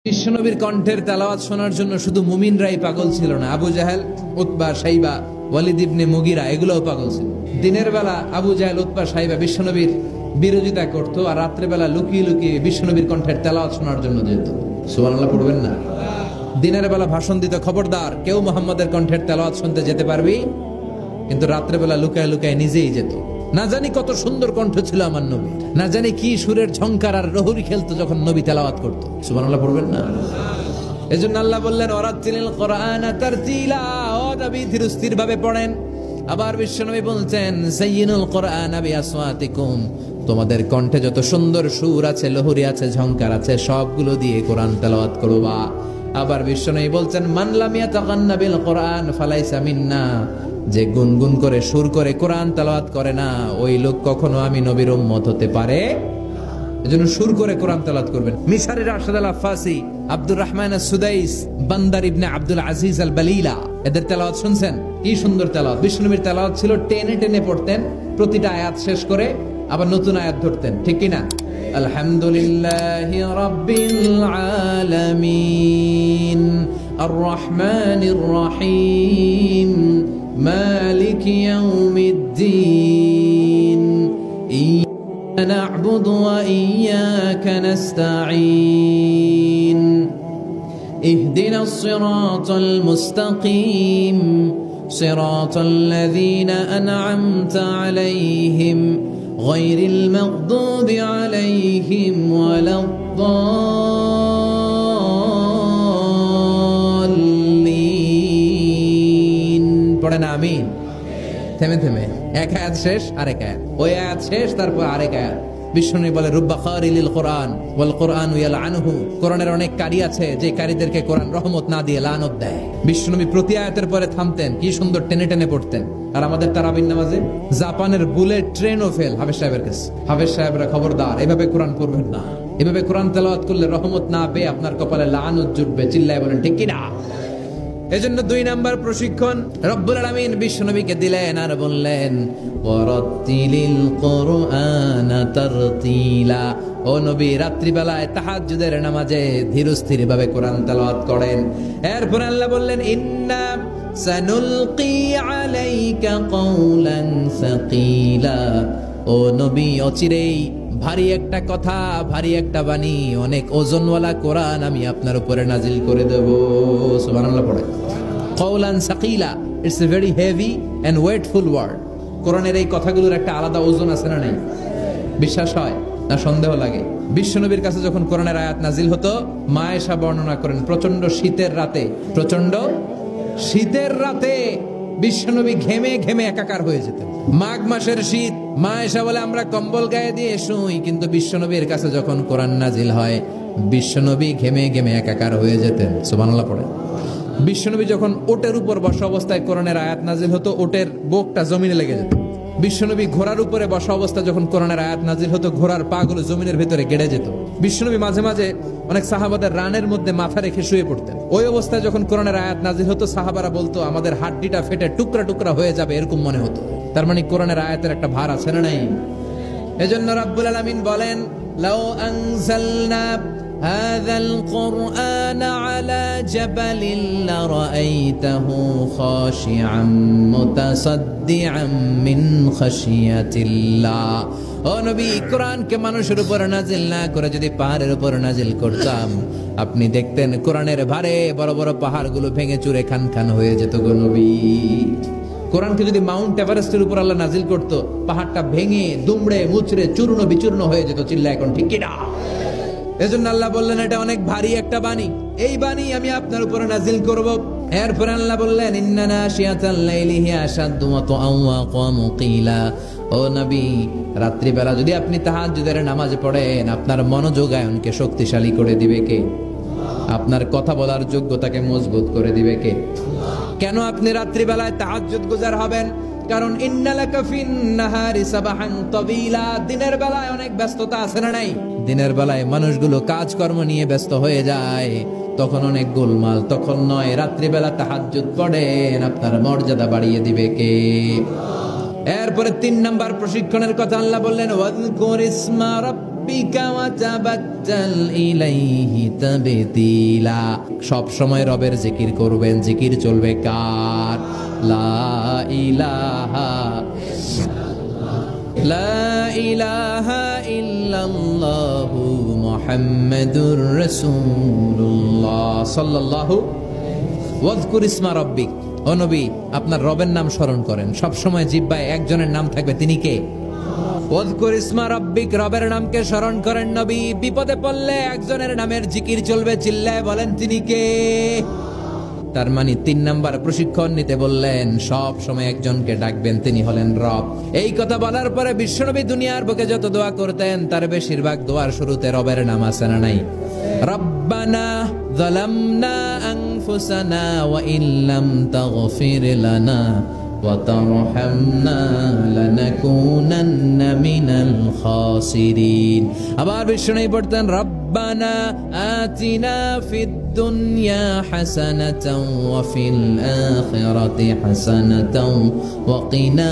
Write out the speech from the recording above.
বিশ্বনবীর কণ্ঠের তেলাওয়াত শোনার জন্য শুধু মুমিনরাই পাগল ছিল না, আবু জাহেল, উতবা, শাইবা, ওয়ালিদ ইবনে মুগিরা এগুলোও পাগল ছিল। দিনের বেলা আবু জাহেল, উতবা, শাইবা বিশ্বনবীর বিরোধিতা করতো, আর রাত্রে বেলা লুকিয়ে লুকিয়ে বিশ্বনবীর কণ্ঠের তেলাওয়াত শোনার জন্য যেত। সুবহানাল্লাহ পড়বেন না? দিনের বেলা ভাষণ দিত, খবরদার কেউ মুহাম্মাদের কণ্ঠের তেলাওয়াত শুনতে যেতে পারবি, কিন্তু রাত্রে বেলা লুকায় লুকায় নিজেই যেত। না জানি কত সুন্দর কণ্ঠ ছিল আমার নবী, না জানি কি সুরের ঝংকার আর রহুরি খেলতো যখন নবী তেলাওয়াত করতো। সুবহানাল্লাহ পড়বেন না? এজন্য আল্লাহ বললেন ওয়ারাতিলিল কোরআনা তারতিলা, ও নবী ধীরস্থির ভাবে পড়েন। আবার বিশ্বনবী বলছেন যায়িনুল কোরআনা বিআসওয়াতিকুম, তোমাদের কণ্ঠে যত সুন্দর সুর আছে, লহুরি আছে, ঝংকার আছে, সবগুলো দিয়ে কোরআন তেলাওয়াত করবা। আবার বিশ্বনবী বলছেন মান লাম ইয়াতাগান্না বিল কোরআন ফালাইসা মিন্না, যে গুনগুন করে সুর করে কোরআন তেলাওয়াত করে না, ওই লোক কখনো আমি নবীর উম্মত হতে পারে। এজন্য সুর করে কোরআন তেলাওয়াত করবেন। মিশরের আরশাদ আল আফাসি, আব্দুর রহমান আস-সুদাইস, বান্দার ইবনে আব্দুল আজিজ আল বালিলা, এদের তেলাওয়াত শুনছেন? কি সুন্দর তেলাওয়াত! বিশ্বনবীর তেলাওয়াত ছিল টেনে টেনে পড়তেন, প্রতিটা আয়াত শেষ করে আবার নতুন আয়াত ধরতেন, ঠিক কি না? আলহামদুলিল্লাহি রাব্বিল আলামিন আর রহমানির রহিম মালিকি ইয়াউমিদ্দিন ইয়্যাকা না'বুদু ওয়া ইয়্যাকা নাস্তাঈন ইহদিনাস সিরাতাল মুস্তাকিম সিরাতাল লাযীনা আন'আমতা আলাইহিম গায়রিল মাগদুবি আলাইহিম ওয়ালাদ-দাল্লিন। পড়েন আমিন। থেমে থেমে এক আয়াত শেষ আরেক আয়াত, ওই আয়াত শেষ তারপর আরেক আয়াত। বিশ্বনবী বলে রুব্বা কারিলিল কোরআন ওয়াল কোরআনু ইয়ালআনুহু, কোরআনের অনেক কারি আছে যে কারীদেরকে কোরআন রহমত না দিয়ে লানত দেয়। বিশ্বনবী প্রতি আয়াতের পরে থামতেন, কি সুন্দর টেনে টেনে পড়তেন। আর আমাদের তারাবির নামাজে জাপানের বুলেট ট্রেনও ফেল হাফেজ সাহেবের কাছে। হাফেজ সাহেবরা খবরদার, এভাবে কোরআন পড়বেন না, এভাবে কোরআন তেলাওয়াত করলে রহমত না পেয়ে আপনার কপালে লানত জুটবে। চিল্লায় বলেন ঠিক কি না? এজন্য 2 নাম্বার প্রশিক্ষণ রব্বুল আলামিন বিশ্বনবীকে দিলেন, আর বললেন ওয়ারাতিলিল কোরআনা তারতিলা, ও নবী রাত্রিবেলায় তাহাজ্জুদের নামাজে ধীরস্থির ভাবে কোরআন তেলাওয়াত করেন। এরপর আল্লাহ বললেন ইন্না সানুলকি আলাইকা কওলান সাকিলা, ও নবী অচিরেই ভারী একটা কথা, ভারী একটা বাণী, অনেক ওজনওয়ালা কোরআন আমি আপনার উপরে নাজিল করে দেব। সুবহানাল্লাহ পড়ে। কওলান সাকিলা, it's a very heavy and weightful word. কোরআনের এই কথাগুলোর একটা আলাদা ওজন আছে না নাই? বিশ্বাস হয় না সন্দেহ লাগে? বিশ্বনবীর কাছে যখন কোরআনের আয়াত নাজিল হতো, মা আয়েশা বর্ণনা করেন প্রচন্ড শীতের রাতে বিশ্বনবী ঘেমে ঘেমে একাকার হয়ে যেতেন। মাঘ মাসের শীত, মা আয়েশা বলে আমরা কম্বল গায়ে দিয়ে শুই, কিন্তু বিশ্বনবীর কাছে যখন কোরআন নাজিল হয় বিশ্বনবী ঘেমে ঘেমে একাকার হয়ে যেতেন। সুবহানাল্লাহ পড়ে। বিশ্বনবী যখন ওটের উপর বসা অবস্থায় কোরআনের আয়াত নাজিল হতো, ওটের বুকটা জমিনে লেগে যেত। বিশ্বনবী ঘোড়ার উপরে বসা অবস্থায় যখন কোরআনের আয়াত নাজিল হতো, ঘোড়ার পা গুলো জমিনের ভিতরে গেড়ে যেত। বিশ্বনবী মাঝে মাঝে অনেক সাহাবাদের রানের মধ্যে মাথা রেখে শুয়ে পড়তেন। ওই অবস্থায় যখন কোরআনের আয়াত নাজিল হতো, সাহাবারা বলতো আমাদের হাড্ডিটা ফেটে টুকরা টুকরা হয়ে যাবে, এরকম মনে হতো। তার মানে কোরআনের আয়াতের একটা ভার আছে না নাই? এজন্য রাব্বুল আলামিন বলেন লাউ আনজালনা হাযাল কুরআন আলা জাবালিন লারাআইতাহু খাশিআম মুতাসাদ্দিআম মিন খাশিয়াতিল্লাহ। ও নবী, কোরআনকে মানুষের উপর নাজিল না করে যদি পাহাড়ের উপর নাজিল করতাম, আপনি দেখতেন কোরআনের ভারে বড় বড় পাহাড়গুলো ভেঙে চুরে খান খান হয়ে যেত গো নবী। কোরআনকে যদি মাউন্ট এভারেস্টের উপর আল্লাহ নাজিল করত, পাহাড়টা ভেঙে দুমড়ে মুচড়ে চূর্ণ বিচূর্ণ হয়ে যেত। চিল্লা এখন ঠিক কিনা? এজন্য আল্লাহ বললেন এটা অনেক ভারী একটা বাণী, এই বাণী আমি আপনার উপরে নাজিল করব। এরপর আল্লাহ বললেন ইন্না নাশিয়াতাল লাইলি হিয়া আশাদ্দু ওয়াতআন ওয়া আকামু কিলা, ও নবী রাত্রিবেলা যদি আপনি তাহাজ্জুদের নামাজ পড়েন, আপনার মনোযোগায়নকে শক্তিশালী করে দিবে কে? আপনার কথা বলার যোগ্যতাকে মজবুত করে দিবে কে? কেন আপনি রাত্রিবেলায় তাহাজ্জুদ গুজার হবেন? কারণ ইন্নালাকা ফিন নাহারি সাবাহান তাবিলা, দিনের বেলায় অনেক ব্যস্ততা আছে না নাই? দিনের বেলায় মানুষগুলো কাজকর্ম নিয়ে ব্যস্ত হয়ে যায়, তখন অনেক গোলমাল। তখন নয়, রাত্রিবেলা তাহাজ্জুদ পড়েন, আপনার মর্যাদা বাড়িয়ে দিবে কে? এরপরে 3 নাম্বার প্রশিক্ষণের কথা আল্লাহ বললেন ওয়াযকুর ইসমা রাব্বিকা রাব্বিকা ওয়া তাবাত্তাল ইলাইহি তাবতীলা। সব সময় রবের জিকির করবেন। জিকির চলবে কার? লা ইলাহা ইল্লাল্লাহু মুহাম্মাদুর রাসূলুল্লাহ সাল্লাল্লাহু। ওয়াজকুর ইসমা রাব্বিক, ও নবী আপনার রবের নাম স্মরণ করেন। সব সময় জিহ্বায় একজনের নাম থাকবে, তিনি কে? ওয়াজকুর ইসমা রাব্বিক, রবের নামকে স্মরণ করেন নবী। বিপদে পড়লে একজনের নামের জিকির চলবে, চিল্লায় বলেন তিনি কে? তার মানে 3 নাম্বার প্রশিক্ষণ নিতে বললেন, সব সময় একজনকে ডাকবেন, তিনি হলেন রব। এই কথা বলার পরে বিশ্বনবী দুনিয়ার বুকে যত দোয়া করতেন তার বেশিরভাগ দোয়ার শুরুতে রবের নাম আছে না নাই? রব্বানা যালামনা আনফুসানা ওয়া ইল্লাম তাগফির লানা ওয়া তারহামনা লানাকুনান্না মিনাল খাসিরিন। আবার বিশ্বনবী পড়তেন, রব্বানা আতিনা ফিদ দুনিয়া হাসানাতাও ওয়া ফিল আখিরাতি হাসানাতাও ওয়া কিনা